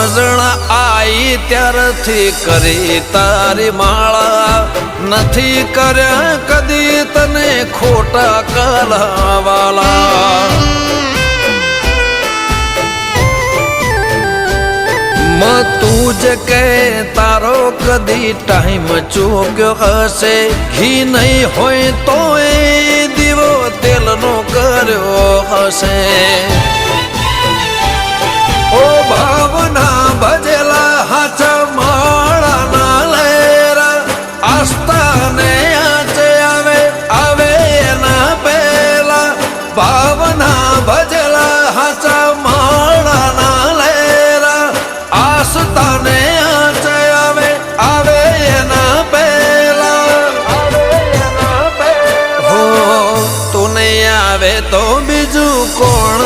સમજણ આઈ ત્યારથી કરી તારી માળા નથી કર્યા કદી તને ખોટા કરાવાલા તું જ કે તારો કદી ટાઈમ ચૂક્યો હશે ઘી નહીં હોય તો એ દીવો તેલનો કર્યો હશે ઓ ભાવના ભજેલા હાચા માળાના લેરા આસ્થાને આચે આવે એના પેલા ભાવના ભજેલા હાચા માળાના લેરા આસ્થાને આચે આવે એના પેલા હો તું નહીં આવે તો બીજું કોણ